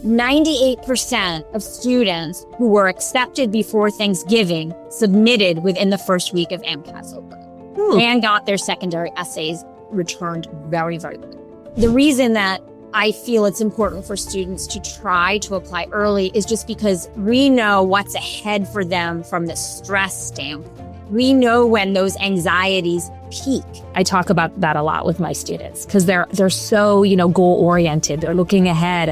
98% of students who were accepted before Thanksgiving submitted within the first week of MCAT open and got their secondary essays returned very, very quickly. The reason that I feel it's important for students to try to apply early is just because we know what's ahead for them from the stress standpoint. We know when those anxieties peak. I talk about that a lot with my students because they're so, goal-oriented. They're looking ahead,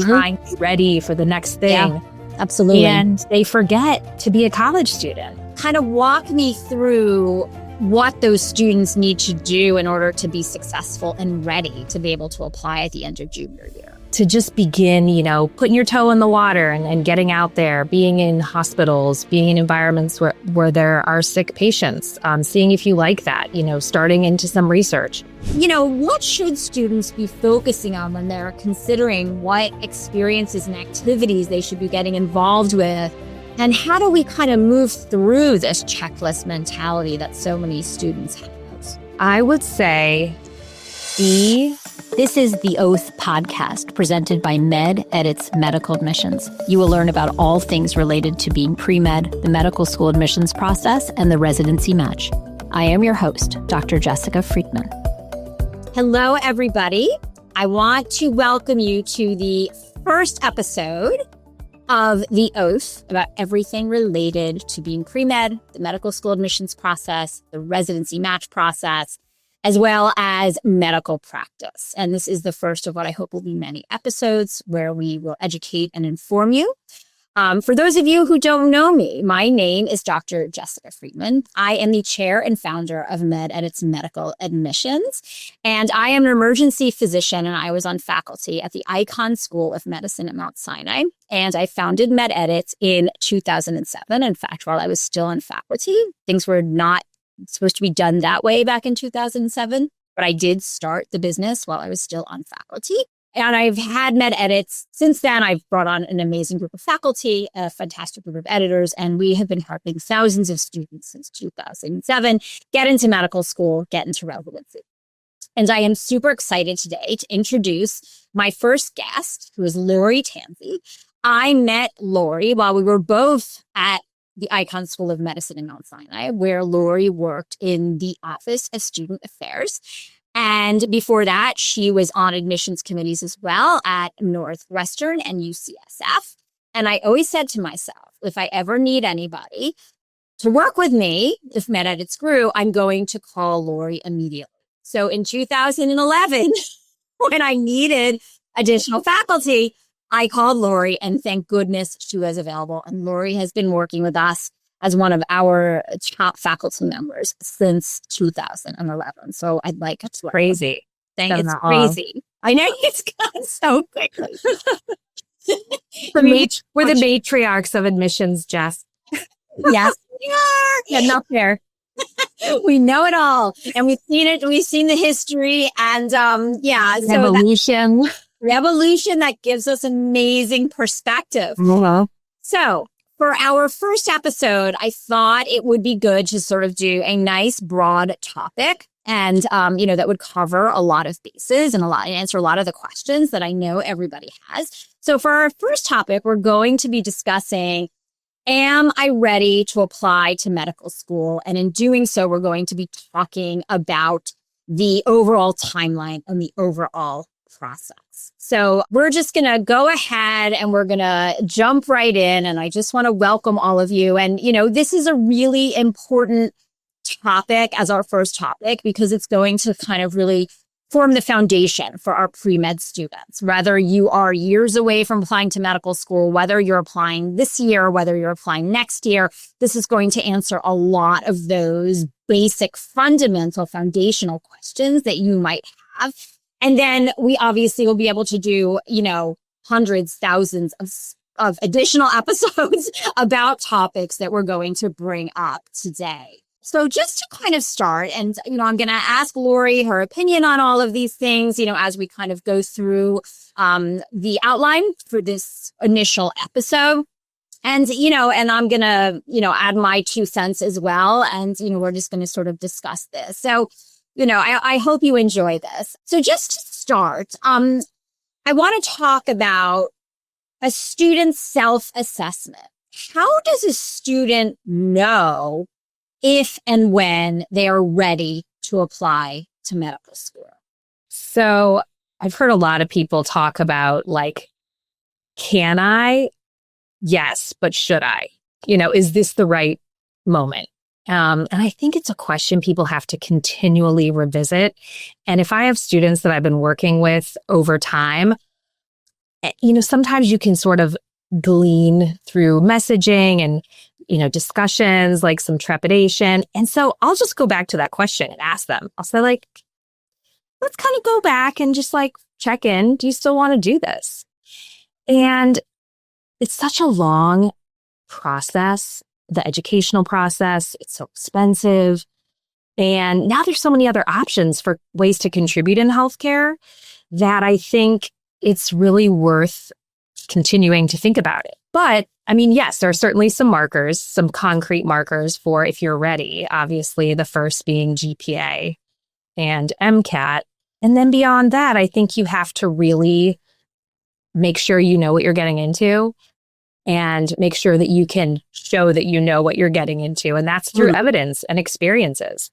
trying to be ready for the next thing. Yeah, absolutely. And they forget to be a college student. Kind of walk me through what those students need to do in order to be successful and ready to be able to apply at the end of junior year. To just begin, putting your toe in the water and getting out there, being in hospitals, being in environments where there are sick patients, seeing if you like that, starting into some research. What should students be focusing on when they're considering what experiences and activities they should be getting involved with? And how do we kind of move through this checklist mentality that so many students have? I would say This is the Oath podcast presented by Med Edits Medical Admissions. You will learn about all things related to being pre-med, the medical school admissions process, and the residency match. I am your host, Dr. Jessica Freedman. Hello, everybody. I want to welcome you to the first episode of The Oath about everything related to being pre-med, the medical school admissions process, the residency match process, as well as medical practice. And this is the first of what I hope will be many episodes where we will educate and inform you. For those of you who don't know me, my name is Dr. Jessica Freedman. I am the chair and founder of Med Edits Medical Admissions, and I am an emergency physician, and I was on faculty at the Icahn School of Medicine at Mount Sinai, and I founded Med Edits in 2007. In fact, while I was still on faculty, things were not supposed to be done that way back in 2007, but I did start the business while I was still on faculty. And I've had Med Edits since then. I've brought on an amazing group of faculty, a fantastic group of editors, and we have been helping thousands of students since 2007 get into medical school, get into residency. And I am super excited today to introduce my first guest, who is Laurie Tansey. I met Laurie while we were both at the Icahn School of Medicine in Mount Sinai, where Laurie worked in the Office of Student Affairs. And before that, she was on admissions committees as well at Northwestern and UCSF. And I always said to myself, if I ever need anybody to work with me, if Med Edits grew, I'm going to call Laurie immediately. So in 2011, when I needed additional faculty, I called Laurie, and thank goodness she was available. And Laurie has been working with us as one of our top faculty members since 2011. So I'd like to crazy. It's crazy. I know it's gone so quickly. We're the matriarchs of admissions, Jess. Yes, we are. Yeah, not fair. We know it all, and we've seen it. We've seen the history, and revolution that gives us amazing perspective. Mm-hmm. So for our first episode, I thought it would be good to sort of do a nice broad topic and, that would cover a lot of bases and answer a lot of the questions that I know everybody has. So for our first topic, we're going to be discussing, am I ready to apply to medical school? And in doing so, we're going to be talking about the overall timeline and the overall process. So we're just going to go ahead and we're going to jump right in. And I just want to welcome all of you. And, this is a really important topic as our first topic because it's going to kind of really form the foundation for our pre-med students. Whether you are years away from applying to medical school, whether you're applying this year, whether you're applying next year, this is going to answer a lot of those basic, fundamental, foundational questions that you might have. And then we obviously will be able to do, hundreds, thousands of additional episodes about topics that we're going to bring up today. So just to kind of start, and, I'm going to ask Laurie her opinion on all of these things, as we kind of go through the outline for this initial episode. And, and I'm going to, add my 2 cents as well. And, we're just going to sort of discuss this. So, I hope you enjoy this. So just to start, I want to talk about a student's self-assessment. How does a student know if and when they are ready to apply to medical school? So I've heard a lot of people talk about like, can I? Yes, but should I? Is this the right moment? And I think it's a question people have to continually revisit. And if I have students that I've been working with over time, sometimes you can sort of glean through messaging and, discussions, like some trepidation. And so I'll just go back to that question and ask them. I'll say like, let's kind of go back and just like check in. Do you still want to do this? And it's such a long process, the educational process. It's so expensive. And now there's so many other options for ways to contribute in healthcare that I think it's really worth continuing to think about it. But I mean, yes, there are certainly some markers, some concrete markers for if you're ready. Obviously, the first being GPA and MCAT. And then beyond that, I think you have to really make sure you know what you're getting into and make sure that you can show that you know what you're getting into. And that's through evidence and experiences.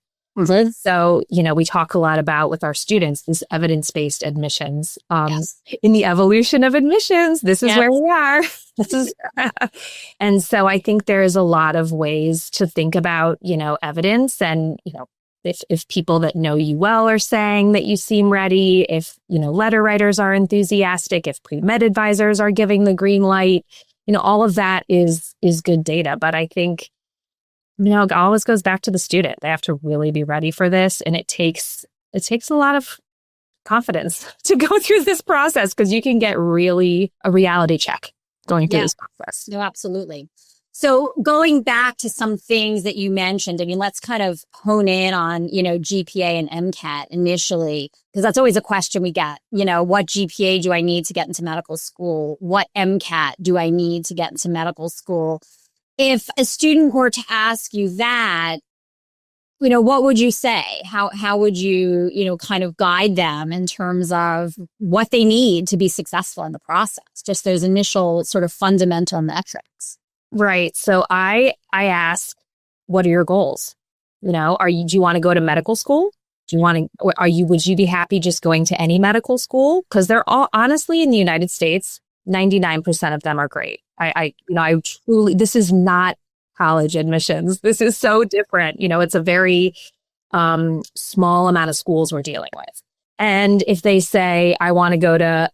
So, we talk a lot about with our students, this evidence-based admissions. In the evolution of admissions, this is where we are. And so I think there's a lot of ways to think about, evidence and, if people that know you well are saying that you seem ready, if, letter writers are enthusiastic, if pre-med advisors are giving the green light, all of that is good data. But I think, it always goes back to the student. They have to really be ready for this. And it takes a lot of confidence to go through this process because you can get really a reality check going through this process. No, absolutely. So going back to some things that you mentioned, I mean, let's kind of hone in on, GPA and MCAT initially, because that's always a question we get. What GPA do I need to get into medical school? What MCAT do I need to get into medical school? If a student were to ask you that, what would you say? How would you, kind of guide them in terms of what they need to be successful in the process? Just those initial sort of fundamental metrics. Right. So I ask, what are your goals? Do you want to go to medical school? Would you be happy just going to any medical school? Because they're all, honestly, in the United States, 99% of them are great. I truly, this is not college admissions. This is so different. It's a very small amount of schools we're dealing with. And if they say, I want to go to,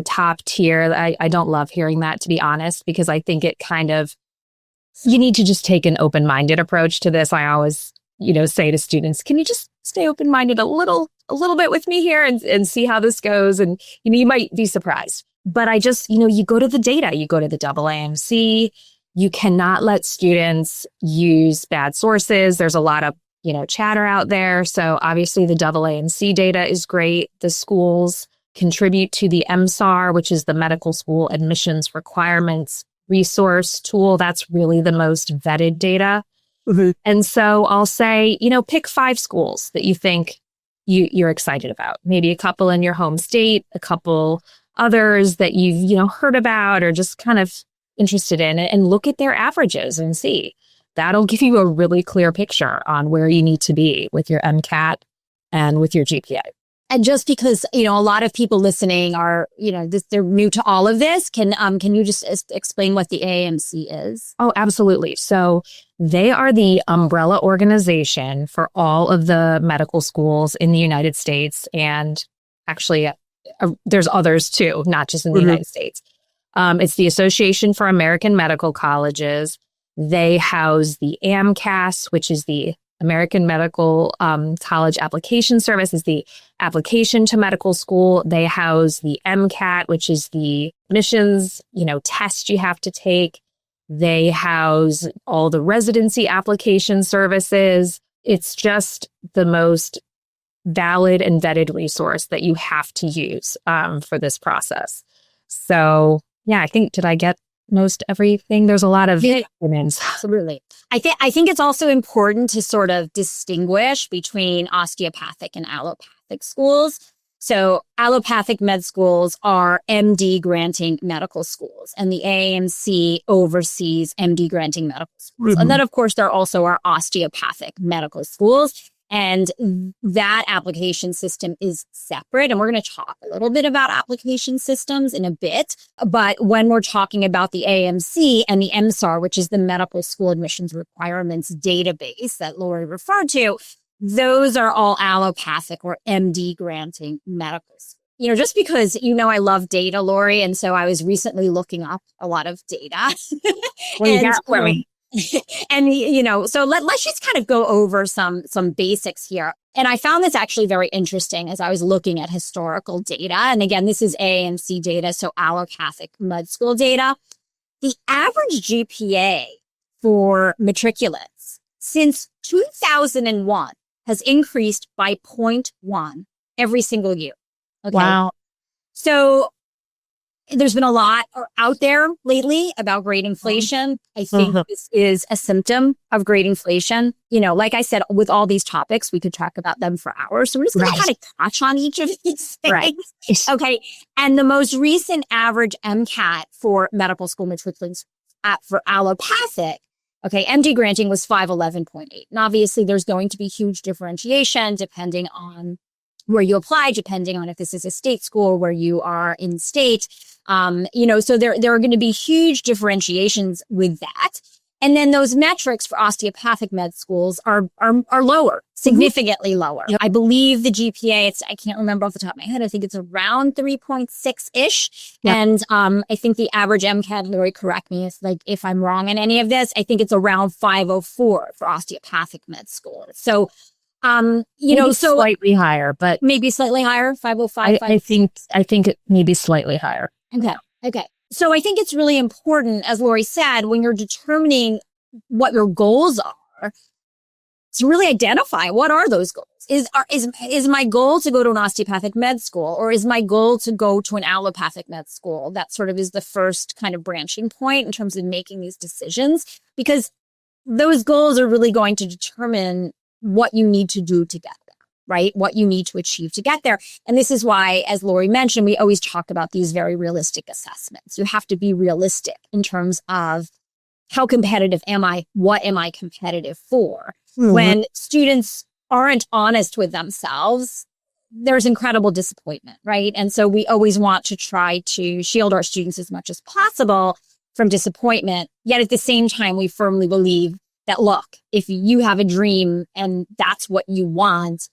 top tier, I don't love hearing that, to be honest, because I think it kind of, you need to just take an open-minded approach to this. I always, say to students, can you just stay open-minded a little bit with me here and see how this goes? And, you might be surprised. But I just, you go to the data, you go to the AAMC, you cannot let students use bad sources. There's a lot of, chatter out there. So obviously the AAMC data is great. The schools contribute to the MSAR, which is the Medical School Admissions Requirements Resource Tool. That's really the most vetted data. Mm-hmm. And so I'll say, pick 5 schools that you think you're excited about. Maybe a couple in your home state, a couple others that you've, heard about or just kind of interested in, and look at their averages and see. That'll give you a really clear picture on where you need to be with your MCAT and with your GPA. And just because, a lot of people listening are, they're new to all of this, can you just explain what the AAMC is? Oh, absolutely. So they are the umbrella organization for all of the medical schools in the United States. And actually, there's others too, not just in the United States. It's the Association for American Medical Colleges. They house the AMCAS, which is the American Medical College Application Service, is the application to medical school. They house the MCAT, which is the admissions, test you have to take. They house all the residency application services. It's just the most valid and vetted resource that you have to use for this process. So, yeah, I think, did I get most everything? There's a lot of acronyms. Absolutely. I think it's also important to sort of distinguish between osteopathic and allopathic schools. So allopathic med schools are MD granting medical schools, and the AAMC oversees MD granting medical schools. Mm-hmm. And then, of course, there also are osteopathic medical schools. And that application system is separate. And we're going to talk a little bit about application systems in a bit. But when we're talking about the AMC and the MSAR, which is the Medical School Admissions Requirements Database that Laurie referred to, those are all allopathic or MD granting medical schools. Just because, I love data, Laurie. And so I was recently looking up a lot of data. What you got for me? And, so let's just kind of go over some basics here. And I found this actually very interesting as I was looking at historical data. And again, this is AAMC data, so allopathic med school data. The average GPA for matriculants since 2001 has increased by 0.1 every single year. Okay. Wow. So there's been a lot out there lately about grade inflation. I think this is a symptom of grade inflation. Like I said, with all these topics, we could talk about them for hours. So we're just going to kind of touch on each of these things. Right. Okay. And the most recent average MCAT for medical school matriculants for allopathic, MD granting was 511.8. And obviously there's going to be huge differentiation depending on where you apply, depending on if this is a state school, where you are in state. So there are going to be huge differentiations with that. And then those metrics for osteopathic med schools are lower, significantly lower. Yep. I believe the GPA, I can't remember off the top of my head. I think it's around 3.6-ish. Yep. And I think the average MCAT, Laurie, correct me if I'm wrong in any of this, I think it's around 504 for osteopathic med school. So maybe slightly higher, but maybe slightly higher, 505. I think it may be slightly higher. Okay. So I think it's really important, as Laurie said, when you're determining what your goals are, to really identify what are those goals. Is my goal to go to an osteopathic med school, or is my goal to go to an allopathic med school? That sort of is the first kind of branching point in terms of making these decisions, because those goals are really going to determine what you need to do to get there, right? What you need to achieve to get there. And this is why, as Laurie mentioned, we always talk about these very realistic assessments. You have to be realistic in terms of how competitive am I? What am I competitive for? When students aren't honest with themselves, there's incredible disappointment, right? And so we always want to try to shield our students as much as possible from disappointment. Yet at the same time, we firmly believe that, look, if you have a dream and that's what you want,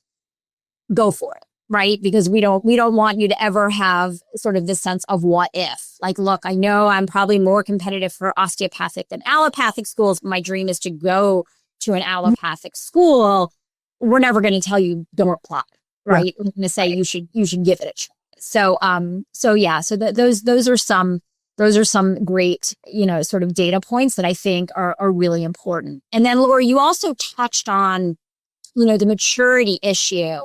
go for it, right? Because we don't want you to ever have sort of this sense of what if. Like, look, I know I'm probably more competitive for osteopathic than allopathic schools, but my dream is to go to an allopathic school. We're never going to tell you don't apply, right? We're going to say you should give it a try. So those are some great, sort of data points that I think are really important. And then, Laurie, you also touched on, the maturity issue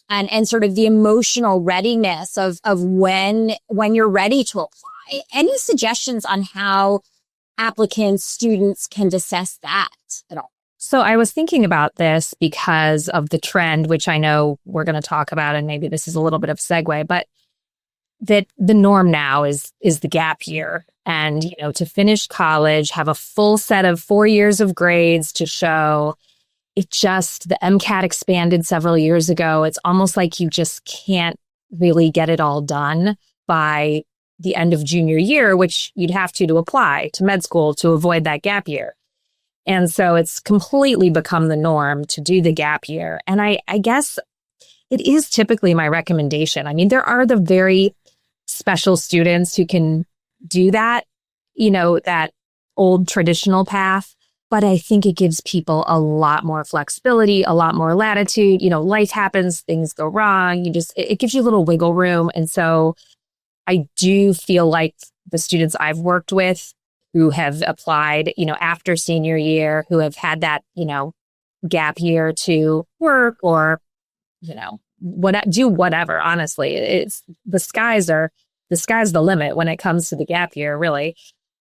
and sort of the emotional readiness of when you're ready to apply. Any suggestions on how applicants, students can assess that at all? So I was thinking about this because of the trend, which I know we're going to talk about, and maybe this is a little bit of a segue, but that the norm now is the gap year. And, to finish college, have a full set of 4 years of grades to show. The MCAT expanded several years ago. It's almost like you just can't really get it all done by the end of junior year, which you'd have to apply to med school to avoid that gap year. And so it's completely become the norm to do the gap year. And I guess it is typically my recommendation. I mean, there are the very special students who can do that, that old traditional path. But I think it gives people a lot more flexibility, a lot more latitude. Life happens, things go wrong. It gives you a little wiggle room. And so I do feel like the students I've worked with who have applied, after senior year, who have had that, gap year to work or, do whatever. Honestly, it's the sky's the limit when it comes to the gap year, really.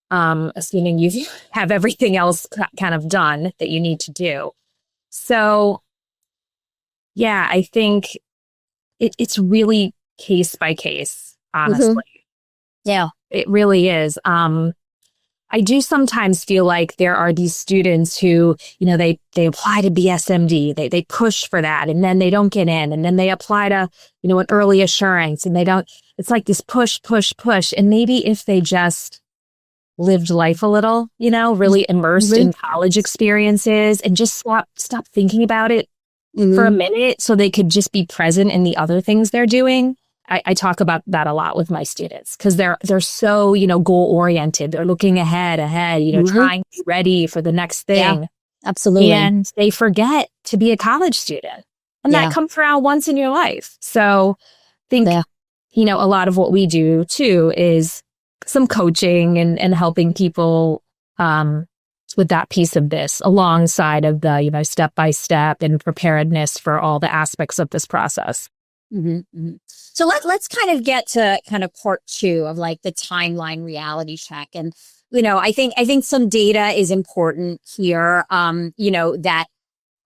Assuming you have everything else kind of done that you need to do. So, yeah, I think it's really case by case, Mhm. honestly. Yeah. It really is. I do sometimes feel like there are these students who, they apply to BSMD, they push for that, and then they don't get in, and then they apply to, an early assurance, and they don't. It's like this push, push, push. And maybe if they just lived life a little, really immersed in college experiences and just stop thinking about it for a minute so they could just be present in the other things they're doing. I talk about that a lot with my students because they're so, goal oriented. They're looking ahead, trying to be ready for the next thing. Yeah, absolutely. And they forget to be a college student. And that comes around once in your life. So I think, a lot of what we do too is some coaching and helping people with that piece of this alongside of the, step by step and preparedness for all the aspects of this process. So let's kind of get to kind of part two of like the timeline reality check. And, I think some data is important here, that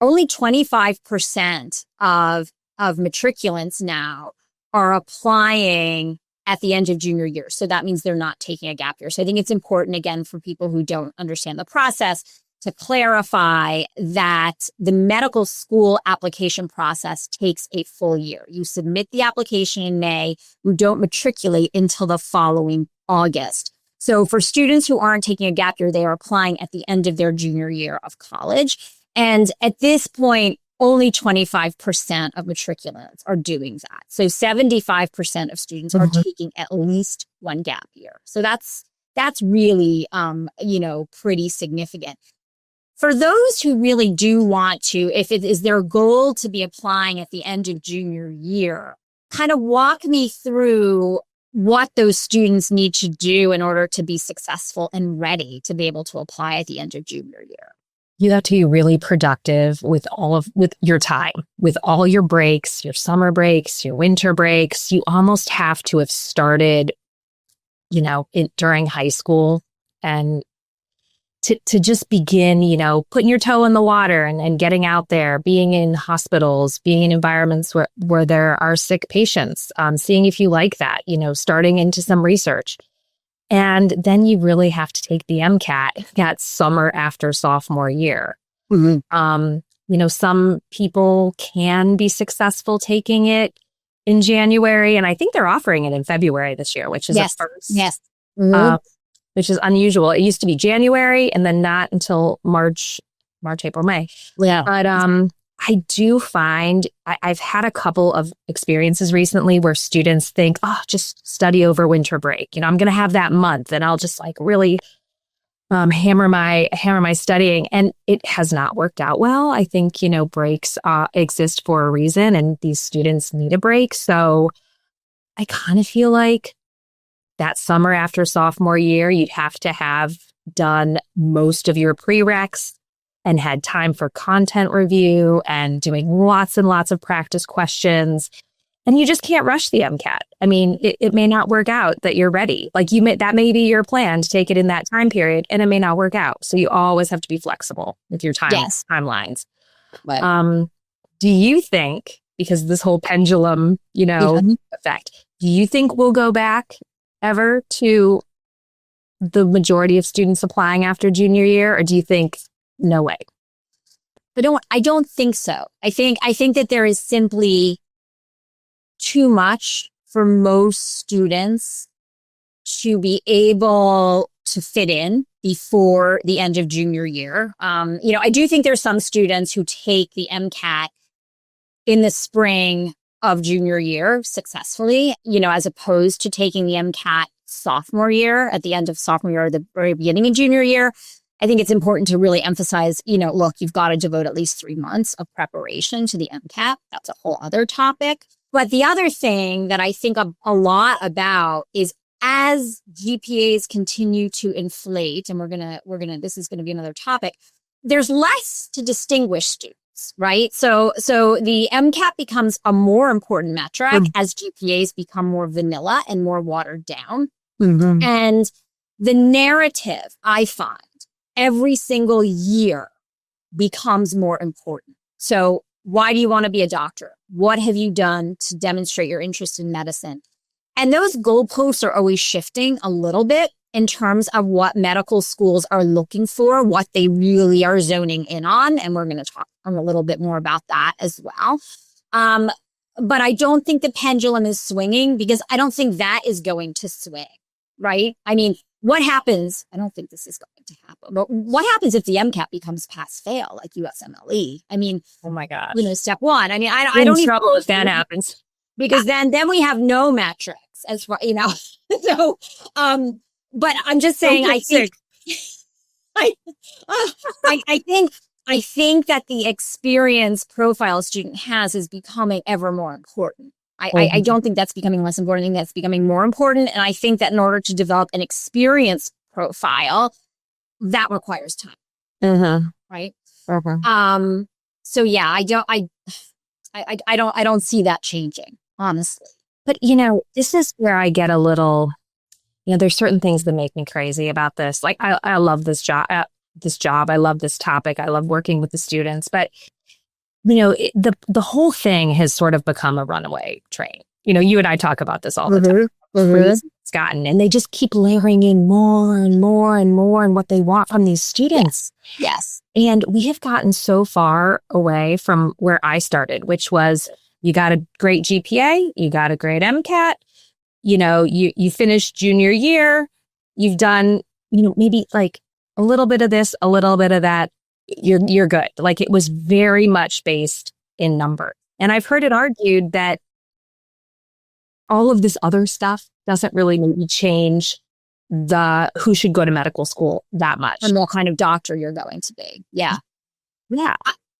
only 25% of matriculants now are applying at the end of junior year. So that means they're not taking a gap year. So I think it's important, again, for people who don't understand the process to clarify that the medical school application process takes a full year. You submit the application in May, you don't matriculate until the following August. So for students who aren't taking a gap year, they are applying at the end of their junior year of college. And at this point, only 25% of matriculants are doing that. So 75% of students are taking at least one gap year. So that's really, pretty significant. For those who really do want to, if it is their goal to be applying at the end of junior year, kind of walk me through what those students need to do in order to be successful and ready to be able to apply at the end of junior year. You have to be really productive with your time, with all your breaks, your summer breaks, your winter breaks. You almost have to have started, during high school and to just begin, putting your toe in the water and getting out there, being in hospitals, being in environments where there are sick patients, seeing if you like that, starting into some research. And then you really have to take the MCAT that summer after sophomore year. Some people can be successful taking it in January, and I think they're offering it in February this year, which is a first. Yes. Which is unusual. It used to be January and then not until March, April, May. Yeah. But I do find I've had a couple of experiences recently where students think, just study over winter break. I'm going to have that month and I'll just like really hammer my studying. And it has not worked out well. I think, breaks exist for a reason and these students need a break. So I kind of feel like that summer after sophomore year, you'd have to have done most of your prereqs and had time for content review and doing lots and lots of practice questions. And you just can't rush the MCAT. I mean, it may not work out that you're ready. Like that may be your plan to take it in that time period, and it may not work out. So you always have to be flexible with your timelines. Right. Do you think, because this whole pendulum, effect, do you think we'll go back ever to the majority of students applying after junior year, or do you think no way? I don't think so. I think that there is simply too much for most students to be able to fit in before the end of junior year. I do think there's some students who take the MCAT in the spring of junior year successfully, as opposed to taking the MCAT sophomore year at the end of sophomore year or the very beginning of junior year. I think it's important to really emphasize, look, you've got to devote at least 3 months of preparation to the MCAT. That's a whole other topic. But the other thing that I think a lot about is as GPAs continue to inflate, and this is going to be another topic, there's less to distinguish students. Right. So the MCAT becomes a more important metric as GPAs become more vanilla and more watered down. And the narrative, I find, every single year becomes more important. So Why do you want to be a doctor? What have you done to demonstrate your interest in medicine? And those goalposts are always shifting a little bit in terms of what medical schools are looking for, what they really are zoning in on. And we're going to talk a little bit more about that as well. But I don't think the pendulum is swinging, because I don't think that is going to swing, right? I mean, what happens? I don't think this is going to happen. But what happens if the MCAT becomes pass-fail, like USMLE? I mean, Oh my gosh. step one. I mean, I I don't in even trouble if that happens. because then we have no metrics as far, So, but I'm just saying, I think, I think that the experience profile a student has is becoming ever more important. I don't think that's becoming less important. I think that's becoming more important. And I think that in order to develop an experience profile, that requires time. Right. So yeah, I don't see that changing, honestly. But, this is where I get a little, there's certain things that make me crazy about this. Like, I love this job. I love this topic. I love working with the students. But, the whole thing has sort of become a runaway train. You and I talk about this all the time. Crazy it's gotten, and they just keep layering in more and more and more and what they want from these students. Yes. And we have gotten so far away from where I started, which was you got a great GPA, you got a great MCAT, you finished junior year, you've done, maybe like a little bit of this, a little bit of that, you're good. Like, it was very much based in numbers. And I've heard it argued that all of this other stuff doesn't really maybe change who should go to medical school that much. And what kind of doctor you're going to be. Yeah. Yeah.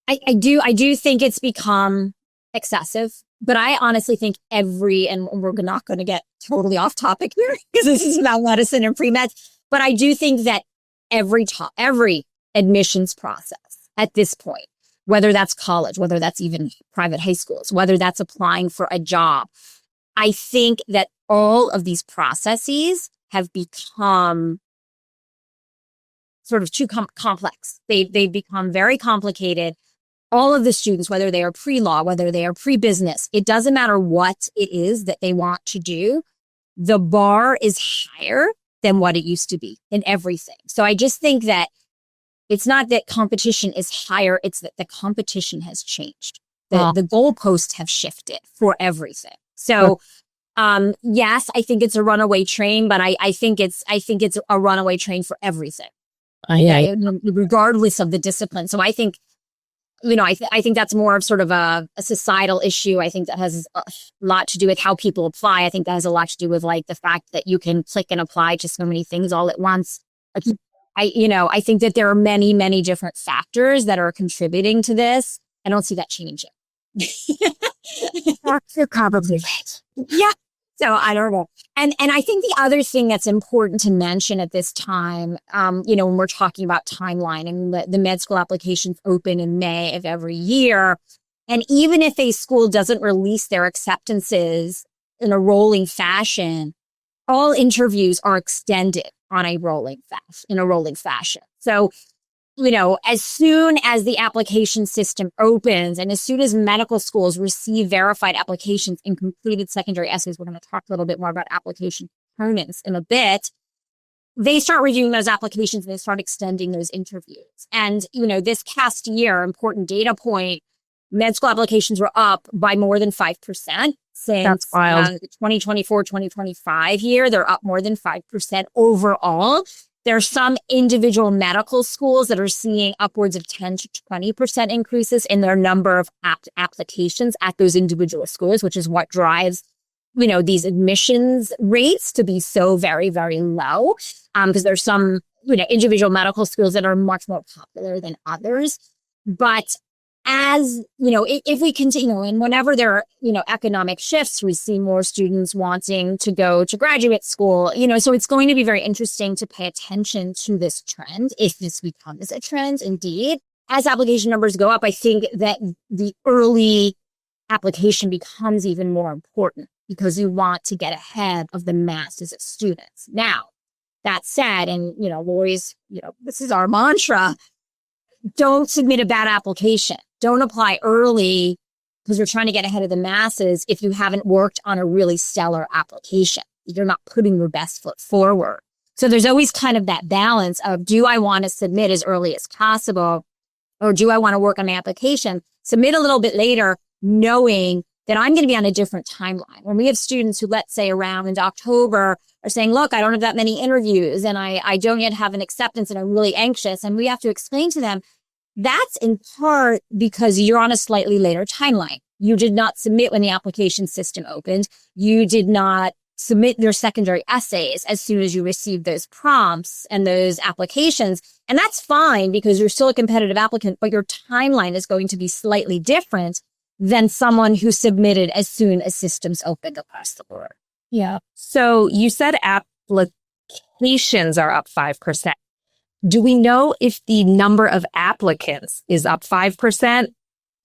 I do think it's become excessive, but I honestly think and we're not going to get totally off topic here because this is about medicine and pre-med, but I do think that every admissions process at this point, whether that's college, whether that's even private high schools, whether that's applying for a job, I think that all of these processes have become sort of too complex. They've become very complicated. All of the students, whether they are pre-law, whether they are pre-business, it doesn't matter what it is that they want to do. The bar is higher than what it used to be in everything. So I just think that it's not that competition is higher, it's that the competition has changed. The goalposts have shifted for everything. So yes, I think it's a runaway train, but I think it's a runaway train for everything. Regardless of the discipline. So I think, I think that's more of sort of a societal issue. I think that has a lot to do with how people apply. I think that has a lot to do with like the fact that you can click and apply to so many things all at once. I think that there are many, many different factors that are contributing to this. I don't see that changing. You're probably right. Yeah. So I don't know. And I think the other thing that's important to mention at this time, when we're talking about timeline, and the med school applications open in May of every year. And even if a school doesn't release their acceptances in a rolling fashion, all interviews are extended on a rolling fashion. So, as soon as the application system opens and as soon as medical schools receive verified applications and completed secondary essays, we're going to talk a little bit more about application components in a bit, they start reviewing those applications and they start extending those interviews. And, this past year, important data point, med school applications were up by more than 5% since the 2024-2025 year. They're up more than 5% overall. There are some individual medical schools that are seeing upwards of 10 to 20% increases in their number of applications at those individual schools, which is what drives, these admissions rates to be so very, very low. Because there's some, individual medical schools that are much more popular than others. But as, if we continue, and whenever there are, economic shifts, we see more students wanting to go to graduate school, so it's going to be very interesting to pay attention to this trend, if this becomes a trend indeed. As application numbers go up, I think that the early application becomes even more important because you want to get ahead of the masses of students. Now, that said, and, Laurie's, this is our mantra, don't submit a bad application. Don't apply early because you're trying to get ahead of the masses if you haven't worked on a really stellar application. You're not putting your best foot forward. So there's always kind of that balance of, do I want to submit as early as possible, or do I want to work on my application, submit a little bit later, knowing that I'm going to be on a different timeline. When we have students who, let's say around in October, are saying, look, I don't have that many interviews and I don't yet have an acceptance and I'm really anxious. And we have to explain to them, that's in part because you're on a slightly later timeline. You did not submit when the application system opened. You did not submit your secondary essays as soon as you received those prompts and those applications. And that's fine because you're still a competitive applicant, but your timeline is going to be slightly different than someone who submitted as soon as systems opened across the board. Yeah. So you said applications are up 5%. Do we know if the number of applicants is up 5%?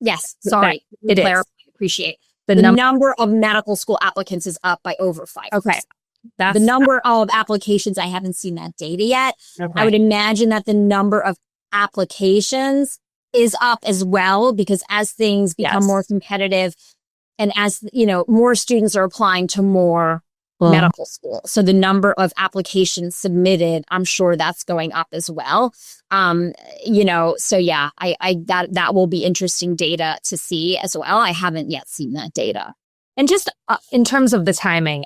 Yes. Sorry. It is. Appreciate. The number of medical school applicants is up by over 5%. Okay. The number of applications, I haven't seen that data yet. Okay. I would imagine that the number of applications is up as well, because as things become more competitive and as, more students are applying to more medical school. So the number of applications submitted, I'm sure that's going up as well. So yeah, that will be interesting data to see as well. I haven't yet seen that data. And just in terms of the timing,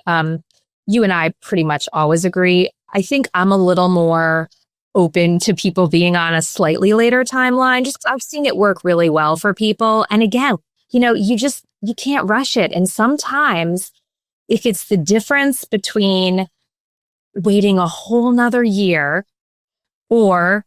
you and I pretty much always agree. I think I'm a little more open to people being on a slightly later timeline. Just I've seen it work really well for people. And again, you can't rush it. And sometimes if it's the difference between waiting a whole nother year or,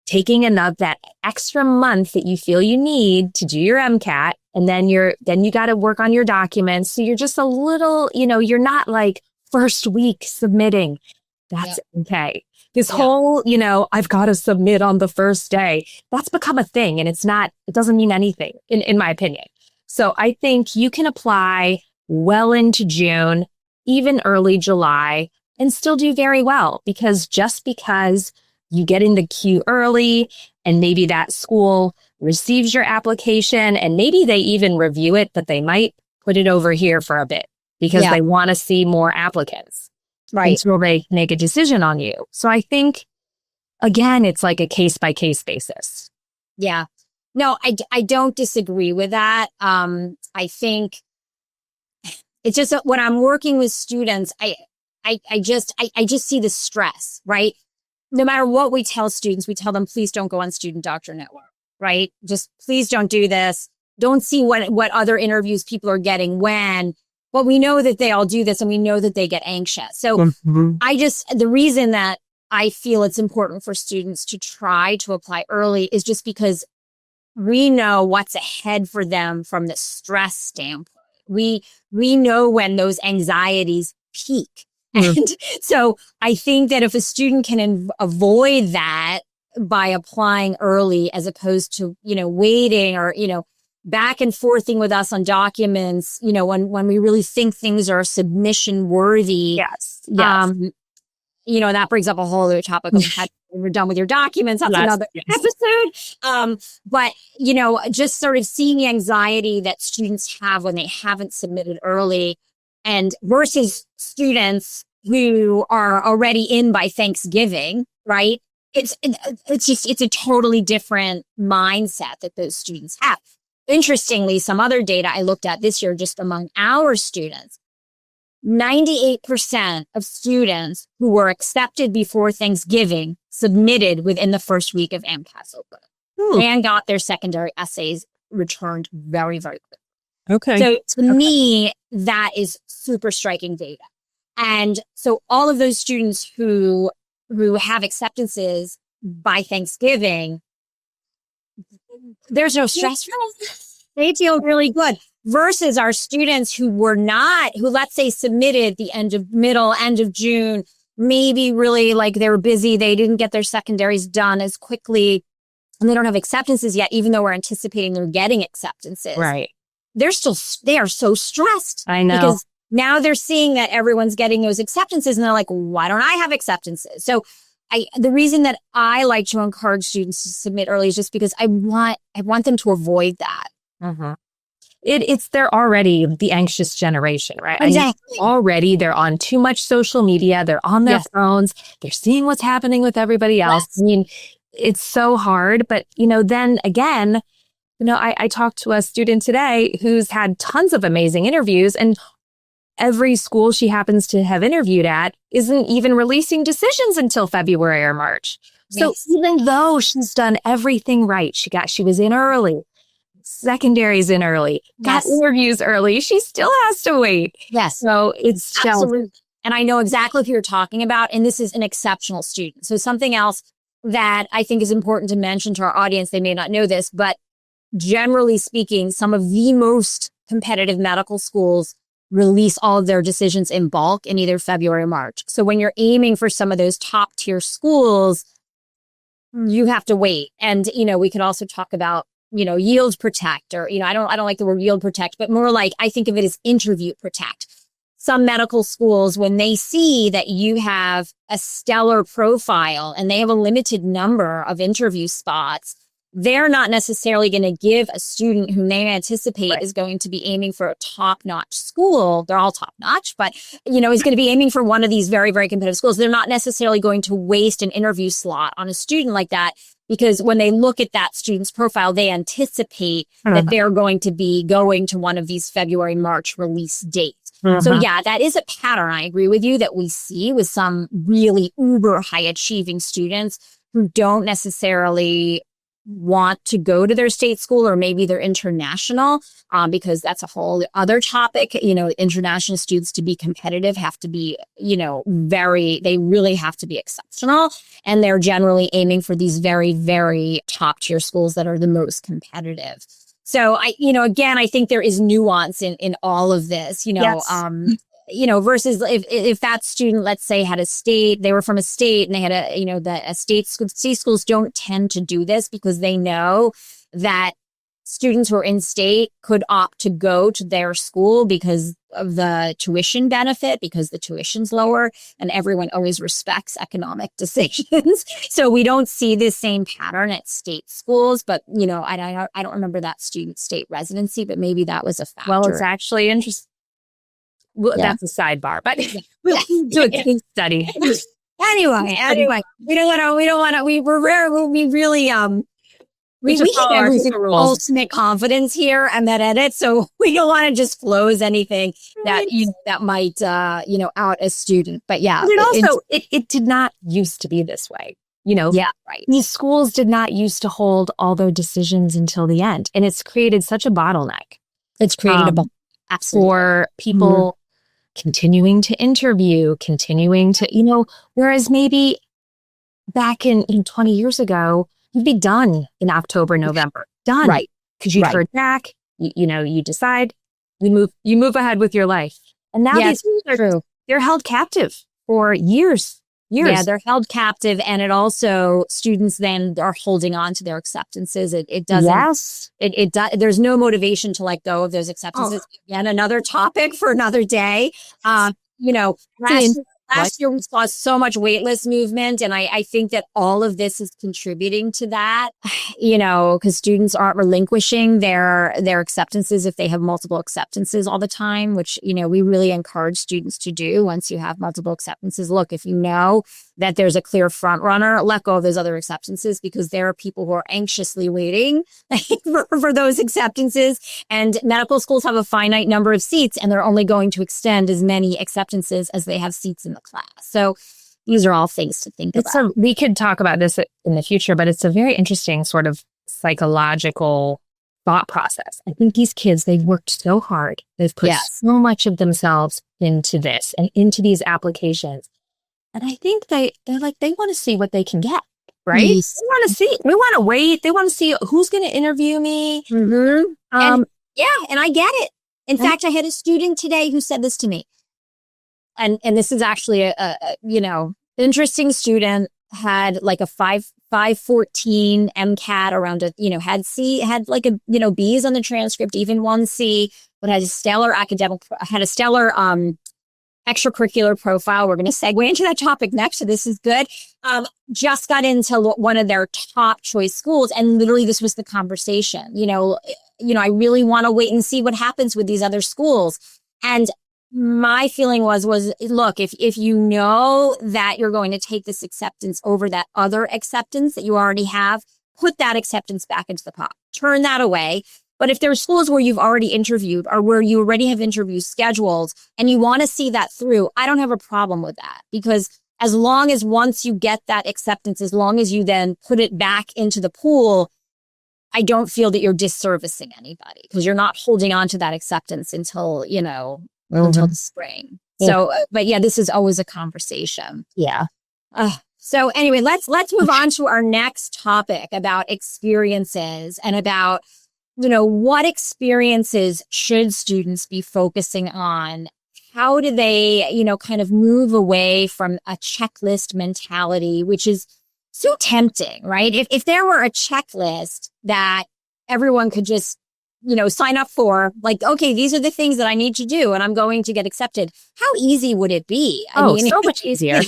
taking that extra month that you feel you need to do your MCAT, and then you got to work on your documents. So you're just a little, you're not like first week submitting. That's okay. This whole, I've got to submit on the first day, that's become a thing, and it doesn't mean anything in my opinion. So I think you can apply well into June, even early July, and still do very well, because just because you get in the queue early and maybe that school receives your application and maybe they even review it, but they might put it over here for a bit because they want to see more applicants. Right. Until they make a decision on you. So I think, again, it's like a case by case basis. Yeah. No, I don't disagree with that. I think it's just that when I'm working with students, I just see the stress, right? No matter what we tell students, we tell them, please don't go on Student Doctor Network, right? Just please don't do this. Don't see what other interviews people are getting when. But we know that they all do this and we know that they get anxious. So the reason that I feel it's important for students to try to apply early is just because we know what's ahead for them from the stress standpoint. We know when those anxieties peak. And so I think that if a student can avoid that by applying early as opposed to, waiting or, back and forthing with us on documents, when we really think things are submission worthy. Yes. That brings up a whole other topic of when we're done with your documents. That's another episode. But, just sort of seeing the anxiety that students have when they haven't submitted early and versus students who are already in by Thanksgiving, right? It's a totally different mindset that those students have. Interestingly, some other data I looked at this year just among our students, 98% of students who were accepted before Thanksgiving submitted within the first week of MCAT open and got their secondary essays returned very, very quickly. Okay. So to me, that is super striking data. And so all of those students who have acceptances by Thanksgiving, there's no stress for them. They feel really good versus our students who let's say submitted the end of June, maybe really like they were busy. They didn't get their secondaries done as quickly and they don't have acceptances yet, even though we're anticipating they're getting acceptances. Right. They are so stressed. I know. Because now they're seeing that everyone's getting those acceptances and they're like, why don't I have acceptances? So the reason that I like to encourage students to submit early is just because I want them to avoid that. Mm-hmm. They're already the anxious generation, right? Exactly. Already they're on too much social media. They're on their phones. They're seeing what's happening with everybody else. Yes. I mean, it's so hard. But, then again, I talked to a student today who's had tons of amazing interviews, and every school she happens to have interviewed at isn't even releasing decisions until February or March. So even though she's done everything right, she was in early, secondaries in early, got interviews early, she still has to wait. Yes. So it's absolutely. And I know exactly who you're talking about. And this is an exceptional student. So something else that I think is important to mention to our audience, they may not know this, but generally speaking, some of the most competitive medical schools release all of their decisions in bulk in either February or March. So when you're aiming for some of those top tier schools, you have to wait. And, we could also talk about, yield protect, or, I don't like the word yield protect, but more like, I think of it as interview protect. Some medical schools, when they see that you have a stellar profile and they have a limited number of interview spots, they're not necessarily going to give a student whom they anticipate is going to be aiming for a top-notch school. They're all top-notch, but, is going to be aiming for one of these very, very competitive schools. They're not necessarily going to waste an interview slot on a student like that, because when they look at that student's profile, they anticipate that they're going to be going to one of these February, March release dates. So yeah, that is a pattern. I agree with you that we see with some really uber high achieving students who don't necessarily want to go to their state school, or maybe they're international, because that's a whole other topic. International students, to be competitive, have to be, they really have to be exceptional. And they're generally aiming for these very, very top tier schools that are the most competitive. So again, I think there is nuance in all of this, versus if that student, let's say, they were from a state and they had a state schools don't tend to do this because they know that students who are in state could opt to go to their school because of the tuition benefit, because the tuition's lower, and everyone always respects economic decisions. So we don't see this same pattern at state schools, but I don't remember that student's state residency, but maybe that was a factor. Well, it's actually interesting. Well, that's a sidebar, but we'll do a case study. Anyway, we have everything ultimate confidence here and that edit. So we don't want to disclose anything that might, out a student. But yeah. But it did not used to be this way. Yeah, right. These schools did not used to hold all their decisions until the end. And it's created such a bottleneck. It's created for people continuing to interview, continuing to, whereas maybe back in 20 years ago, you'd be done in October, November. Done. Right. Because you'd heard back, you decide, you move ahead with your life. And now these they're held captive for years. Yeah, they're held captive. And it also, students then are holding on to their acceptances. It doesn't, there's no motivation to let go of those acceptances. Again, another topic for another day. Last year we saw so much waitlist movement, and I think that all of this is contributing to that, because students aren't relinquishing their acceptances if they have multiple acceptances all the time, which, we really encourage students to do once you have multiple acceptances. Look, if you know that there's a clear front runner, let go of those other acceptances, because there are people who are anxiously waiting for those acceptances, and medical schools have a finite number of seats, and they're only going to extend as many acceptances as they have seats in the class. So these are all things to think about. We could talk about this in the future, but it's a very interesting sort of psychological thought process. I think these kids, they've worked so hard. They've put so much of themselves into this and into these applications. And I think they want to see what they can get, right? Yes. They want to wait. They want to see who's going to interview me. Mm-hmm. And I get it. In fact, I had a student today who said this to me. And this is actually a interesting student, had like a 514 MCAT around had like a, B's on the transcript, even one C, but had a stellar extracurricular profile. We're going to segue into that topic next. So this is good. Just got into one of their top choice schools. And literally this was the conversation, I really want to wait and see what happens with these other schools. And my feeling was look, if you know that you're going to take this acceptance over that other acceptance that you already have, put that acceptance back into the pot, turn that away. But if there are schools where you've already interviewed or where you already have interviews scheduled and you want to see that through, I don't have a problem with that, because as long as once you get that acceptance, as long as you then put it back into the pool, I don't feel that you're disservicing anybody, because you're not holding on to that acceptance until, until the spring. Yeah. So, but yeah, this is always a conversation. Yeah. So anyway, let's move on to our next topic about experiences and about, what experiences should students be focusing on? How do they, kind of move away from a checklist mentality, which is so tempting, right? If there were a checklist that everyone could just, sign up for, like, okay, these are the things that I need to do and I'm going to get accepted. How easy would it be? So much easier.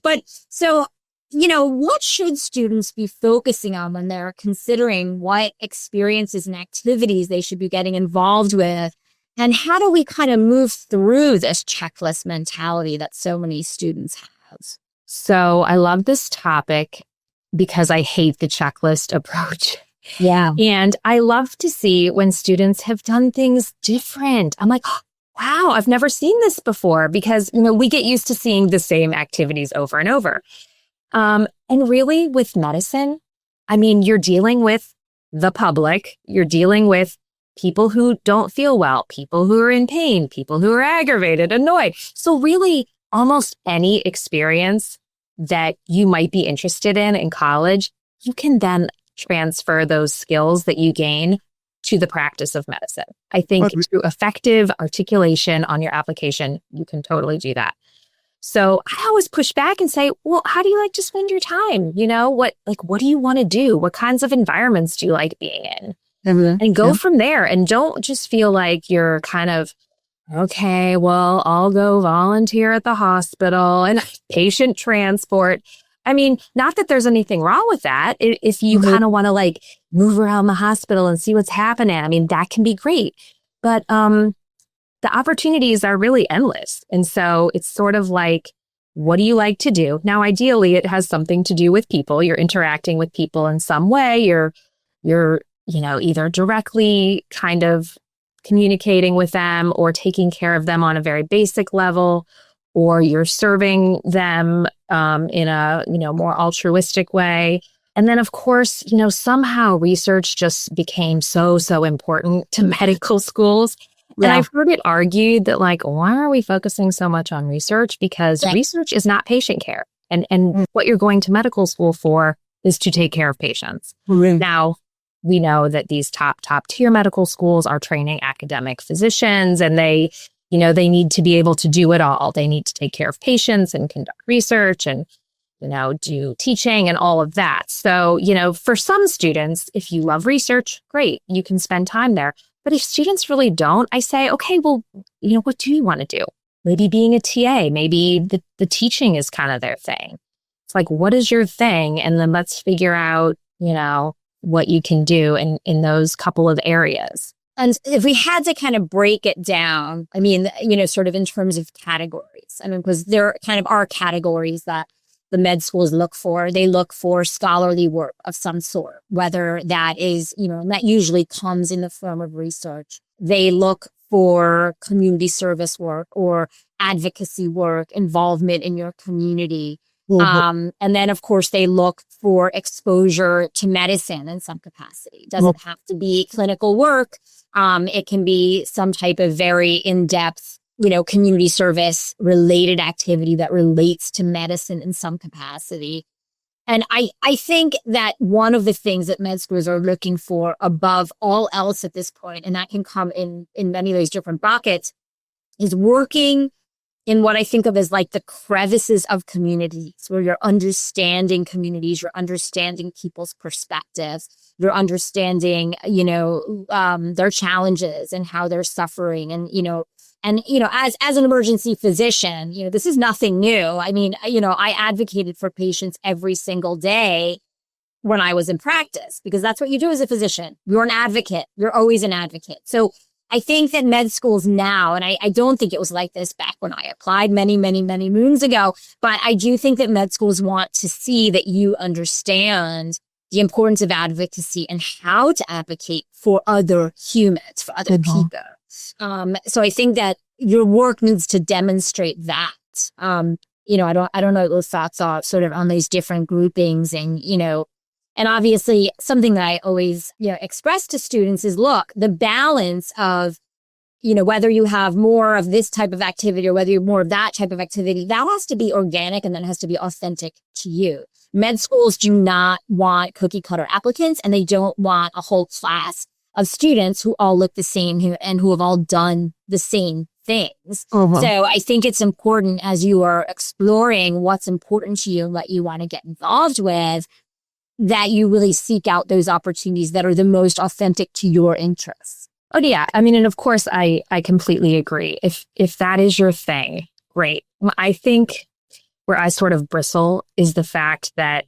But so, what should students be focusing on when they're considering what experiences and activities they should be getting involved with? And how do we kind of move through this checklist mentality that so many students have? So I love this topic because I hate the checklist approach. Yeah. And I love to see when students have done things different. I'm like, wow, I've never seen this before, because, we get used to seeing the same activities over and over. And really with medicine, you're dealing with the public, you're dealing with people who don't feel well, people who are in pain, people who are aggravated, annoyed. So really almost any experience that you might be interested in college, you can then transfer those skills that you gain to the practice of medicine. I think through effective articulation on your application, you can totally do that. So I always push back and say, well, how do you like to spend your time? What do you want to do? What kinds of environments do you like being in? And go from there. And don't just feel like you're kind of, okay, well, I'll go volunteer at the hospital and patient transport. Not that there's anything wrong with that. If you kind of want to move around the hospital and see what's happening, that can be great. But the opportunities are really endless. And so it's sort of like, what do you like to do? Now, ideally, it has something to do with people. You're interacting with people in some way. You're either directly kind of communicating with them or taking care of them on a very basic level, or you're serving them in a, more altruistic way. And then, of course, somehow research just became so important to medical schools. Yeah. And I've heard it argued that, why are we focusing so much on research? Because research is not patient care. And what you're going to medical school for is to take care of patients. Now, we know that these top tier medical schools are training academic physicians, and they need to be able to do it all. They need to take care of patients and conduct research and, do teaching and all of that. So, for some students, if you love research, great, you can spend time there. But if students really don't, I say, okay, well, what do you want to do? Maybe being a TA, maybe the teaching is kind of their thing. It's like, what is your thing? And then let's figure out, what you can do in those couple of areas. And if we had to kind of break it down, sort of in terms of categories, because there kind of are categories that the med schools look for. They look for scholarly work of some sort, whether that is, and that usually comes in the form of research. They look for community service work or advocacy work, involvement in your community. And then, of course, they look for exposure to medicine in some capacity. It doesn't have to be clinical work. It can be some type of very in-depth, community service related activity that relates to medicine in some capacity. And I think that one of the things that med schools are looking for above all else at this point, and that can come in many of those different buckets, is working in what I think of as the crevices of communities, where you're understanding communities, you're understanding people's perspectives, you're understanding, their challenges and how they're suffering, and, And, as an emergency physician, this is nothing new. I mean, I advocated for patients every single day when I was in practice, because that's what you do as a physician. You're an advocate. You're always an advocate. So I think that med schools now, and I don't think it was like this back when I applied many, many, many moons ago, but I do think that med schools want to see that you understand the importance of advocacy and how to advocate for other humans, for other people. So I think that your work needs to demonstrate that. I don't know what those thoughts are sort of on these different groupings, and obviously something that I always, express to students is, look, the balance of, whether you have more of this type of activity or whether you're more of that type of activity, that has to be organic and then has to be authentic to you. Med schools do not want cookie cutter applicants, and they don't want a whole class of students who all look the same and who have all done the same things. So I think it's important, as you are exploring what's important to you and what you want to get involved with, that you really seek out those opportunities that are the most authentic to your interests. Oh, yeah. I mean, and of course, I completely agree. If that is your thing, great. I think where I sort of bristle is the fact that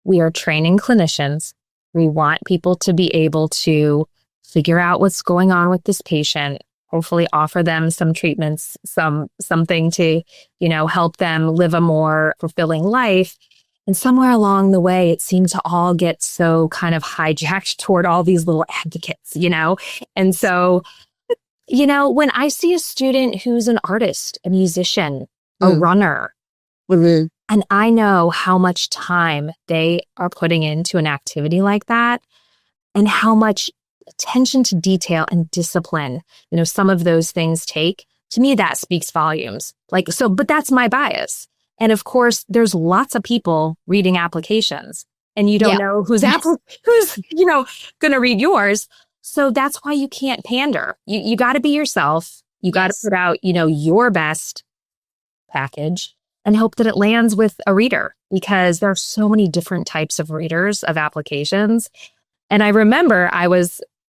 we are training clinicians. We want people to be able to figure out what's going on with this patient, hopefully offer them some treatments, something to, help them live a more fulfilling life. And somewhere along the way, it seemed to all get so kind of hijacked toward all these little advocates, And so, when I see a student who's an artist, a musician, a runner, and I know how much time they are putting into an activity like that and how much attention to detail and discipline, some of those things take, to me, that speaks volumes. But that's my bias. And of course, there's lots of people reading applications, and you don't know who's going to read yours. So that's why you can't pander. You got to be yourself. You got to put out, your best package and hope that it lands with a reader, because there are so many different types of readers of applications. And I remember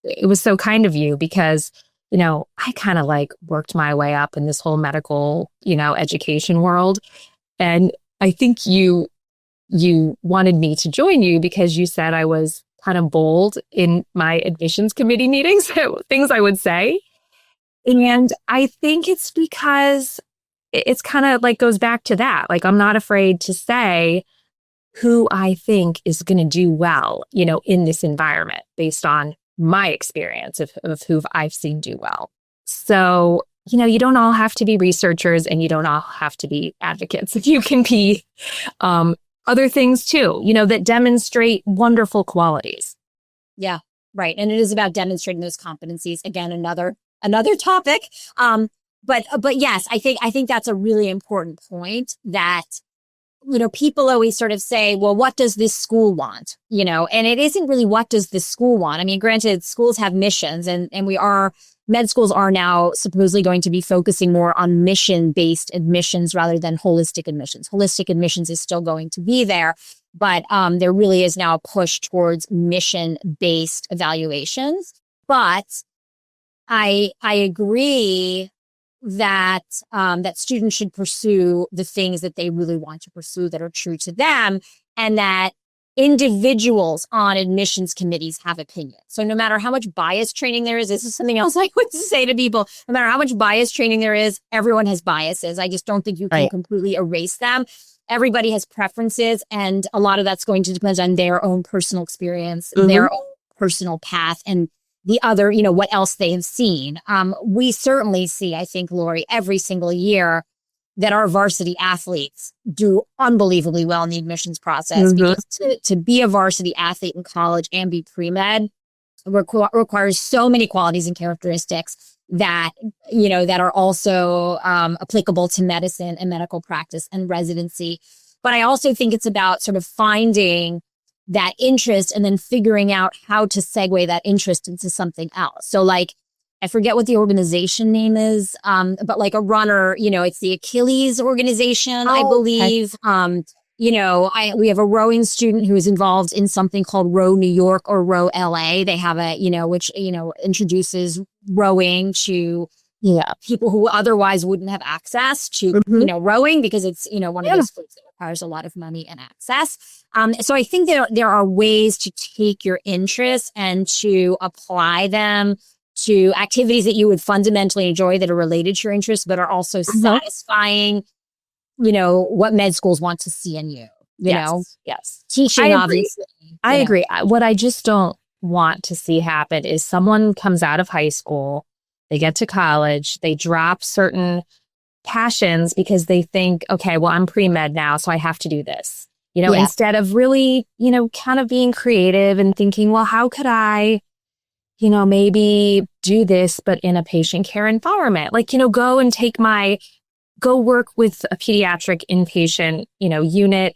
it was so kind of you, because, I kind of worked my way up in this whole medical, education world. And I think you wanted me to join you because you said I was kind of bold in my admissions committee meetings, things I would say. And I think it's because it's kind of goes back to that. I'm not afraid to say who I think is going to do well, in this environment based on my experience of who I've seen do well. So, you don't all have to be researchers, and you don't all have to be advocates. You can be other things too, that demonstrate wonderful qualities. Yeah, right. And it is about demonstrating those competencies. Again, another topic. But yes, I think that's a really important point, that people always sort of say, well, what does this school want? And it isn't really what does this school want. I mean, granted, schools have missions, and med schools are now supposedly going to be focusing more on mission-based admissions rather than holistic admissions. Holistic admissions is still going to be there, but there really is now a push towards mission-based evaluations. But I agree that that students should pursue the things that they really want to pursue that are true to them, and that individuals on admissions committees have opinions. So no matter how much bias training there is, this is something else I would say to people, no matter how much bias training there is, everyone has biases. I just don't think you can completely erase them. Everybody has preferences, and a lot of that's going to depend on their own personal experience, their own personal path, and the other, what else they have seen. We certainly see, I think, Laurie, every single year that our varsity athletes do unbelievably well in the admissions process, because to be a varsity athlete in college and be pre-med requires so many qualities and characteristics that, that are also applicable to medicine and medical practice and residency. But I also think it's about sort of finding that interest and then figuring out how to segue that interest into something else. So I forget what the organization name is, but a runner, it's the Achilles organization, I believe. Okay. We have a rowing student who is involved in something called Row New York or Row LA. They have which, introduces rowing to Yeah. people who otherwise wouldn't have access to, rowing, because it's, one of those sports that requires a lot of money and access. So I think there are ways to take your interests and to apply them to activities that you would fundamentally enjoy that are related to your interests, but are also satisfying, what med schools want to see in you, Yes. Teaching, obviously. I agree. What I just don't want to see happen is someone comes out of high school, they get to college, they drop certain passions because they think, okay, well, I'm pre-med now, so I have to do this. Instead of really, kind of being creative and thinking, well, how could I, maybe do this, but in a patient care environment? Like, go work with a pediatric inpatient, unit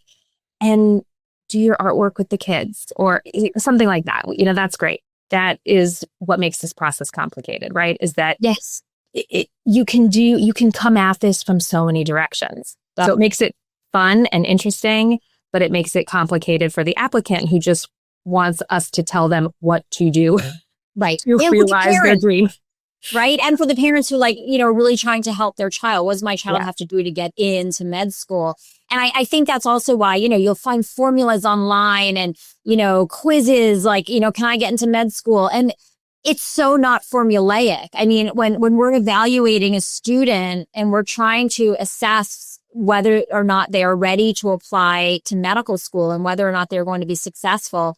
and do your artwork with the kids or something like that. That's great. That is what makes this process complicated, right? Is that yes, you can come at this from so many directions. So it makes it fun and interesting, but it makes it complicated for the applicant who just wants us to tell them what to do. Right. To realize their dream. Right. And for the parents who are really trying to help their child, what does my child have to do to get into med school? And I think that's also why, you'll find formulas online and, quizzes like, can I get into med school? And it's so not formulaic. I mean, when we're evaluating a student and we're trying to assess whether or not they are ready to apply to medical school and whether or not they're going to be successful,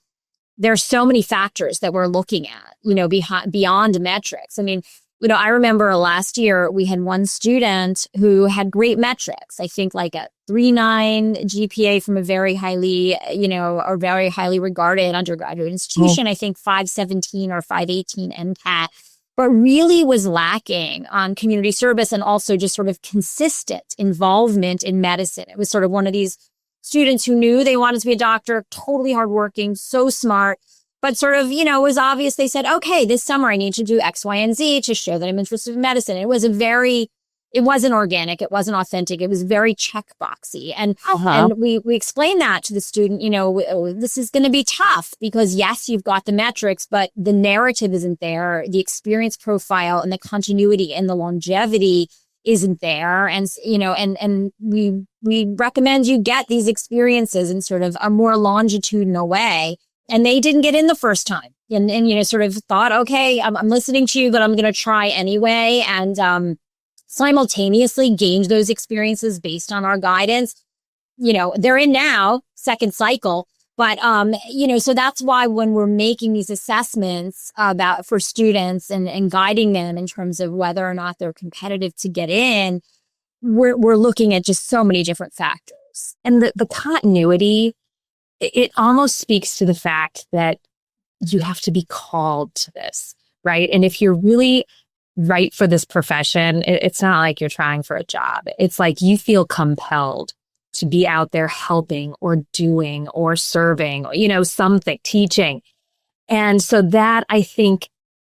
there's so many factors that we're looking at, beyond metrics. I mean, I remember last year we had one student who had great metrics. I think like a 3.9 GPA from a very highly, or very highly regarded undergraduate institution. I think 5.17 or 5.18 MCAT, but really was lacking on community service and also just sort of consistent involvement in medicine. It was sort of one of these students who knew they wanted to be a doctor, totally hardworking, so smart, but sort of, it was obvious. They said, okay, this summer I need to do X, Y, and Z to show that I'm interested in medicine. It wasn't organic. It wasn't authentic. It was very checkboxy. And we explained that to the student, this is going to be tough because yes, you've got the metrics, but the narrative isn't there. The experience profile and the continuity and the longevity isn't there. And, and we recommend you get these experiences in sort of a more longitudinal way. And they didn't get in the first time and sort of thought, okay, I'm listening to you, but I'm going to try anyway. And, simultaneously gained those experiences based on our guidance. They're in now, second cycle. But, so that's why when we're making these assessments for students and guiding them in terms of whether or not they're competitive to get in, we're looking at just so many different factors. And the continuity, it almost speaks to the fact that you have to be called to this, right? And if you're really right for this profession, it's not like you're trying for a job. It's like you feel compelled to be out there helping or doing or serving, something, teaching. And so that, I think,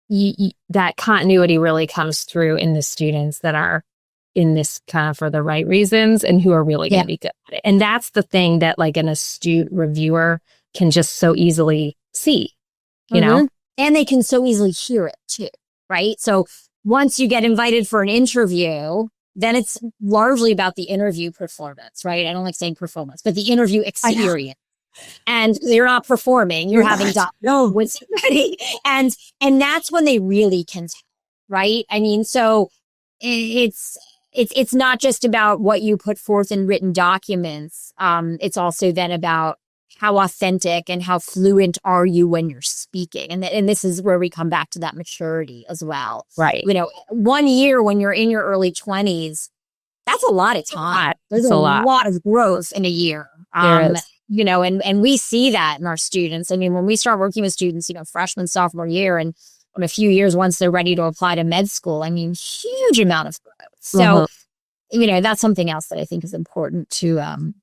that continuity really comes through in the students that are in this kind of for the right reasons and who are really going to be good at it. And that's the thing that like an astute reviewer can just so easily see, know? And they can so easily hear it too, right? So once you get invited for an interview, then it's largely about the interview performance, right? I don't like saying performance, but the interview experience. And you're not performing, you're having done with somebody. And that's when they really can tell, right? I mean, so it's not just about what you put forth in written documents. It's also then about how authentic and how fluent are you when you're speaking. And this is where we come back to that maturity as well. Right. 1 year when you're in your early 20s, that's a lot of time. There's a lot of growth in a year. There is. And we see that in our students. I mean, when we start working with students, freshman, sophomore year, and in a few years, once they're ready to apply to med school, I mean, huge amount of growth. So, that's something else that I think is important to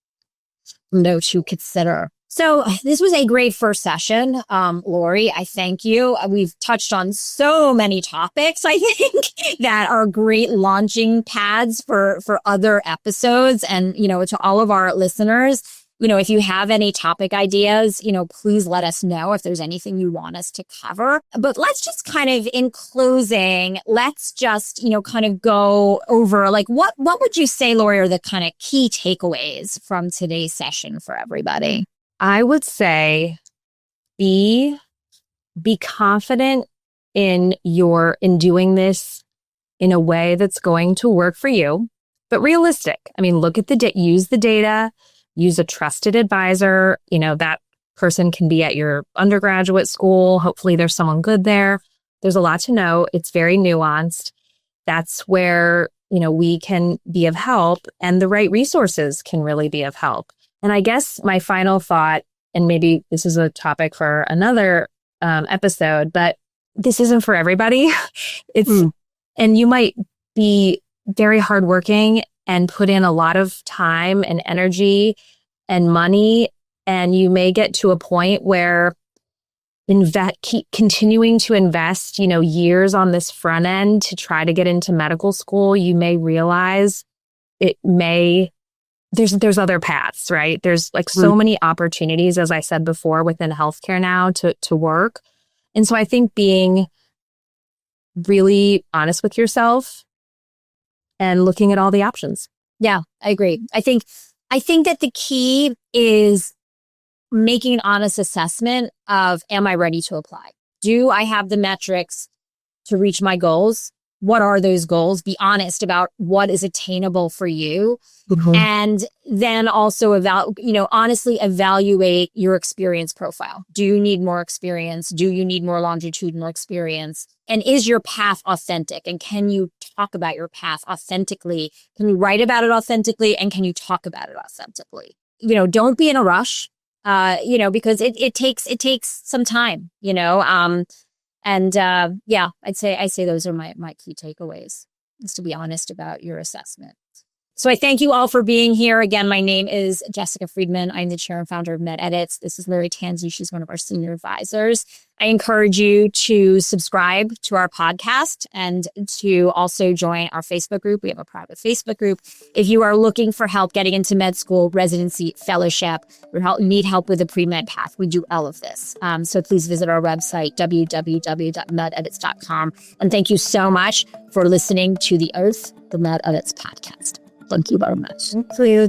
consider. So this was a great first session. Laurie, I thank you. We've touched on so many topics, I think, that are great launching pads for other episodes. And, to all of our listeners, If you have any topic ideas, please let us know if there's anything you want us to cover. But let's just kind of, in closing, let's just, kind of go over, like, what would you say, Laurie, are the kind of key takeaways from today's session for everybody? I would say be confident in doing this in a way that's going to work for you, but realistic. I mean, look at use the data, use a trusted advisor. That person can be at your undergraduate school. Hopefully there's someone good there. There's a lot to know. It's very nuanced. That's where, we can be of help, and the right resources can really be of help. And I guess my final thought, and maybe this is a topic for another episode, but this isn't for everybody. And you might be very hardworking and put in a lot of time and energy and money, and you may get to a point where keep continuing to invest, years on this front end to try to get into medical school. You may realize there's other paths, right? There's like so many opportunities, as I said before, within healthcare now to work. And so I think being really honest with yourself and looking at all the options. Yeah, I agree. I think that the key is making an honest assessment of, am I ready to apply? Do I have the metrics to reach my goals? What are those goals? Be honest about what is attainable for you. Mm-hmm. And then also honestly evaluate your experience profile. Do you need more experience? Do you need more longitudinal experience? And is your path authentic? And can you talk about your path authentically? Can you write about it authentically? And can you talk about it authentically? Don't be in a rush, because it takes some time, And I'd say those are my key takeaways, is to be honest about your assessment. So I thank you all for being here. Again, my name is Jessica Freedman. I'm the chair and founder of Med Edits. This is Laurie Tansey. She's one of our senior advisors. I encourage you to subscribe to our podcast and to also join our Facebook group. We have a private Facebook group. If you are looking for help getting into med school, residency, fellowship, or need help with the pre-med path, we do all of this. So please visit our website, www.mededits.com. And thank you so much for listening to the Med Edits podcast. Thank you very much. Thank you.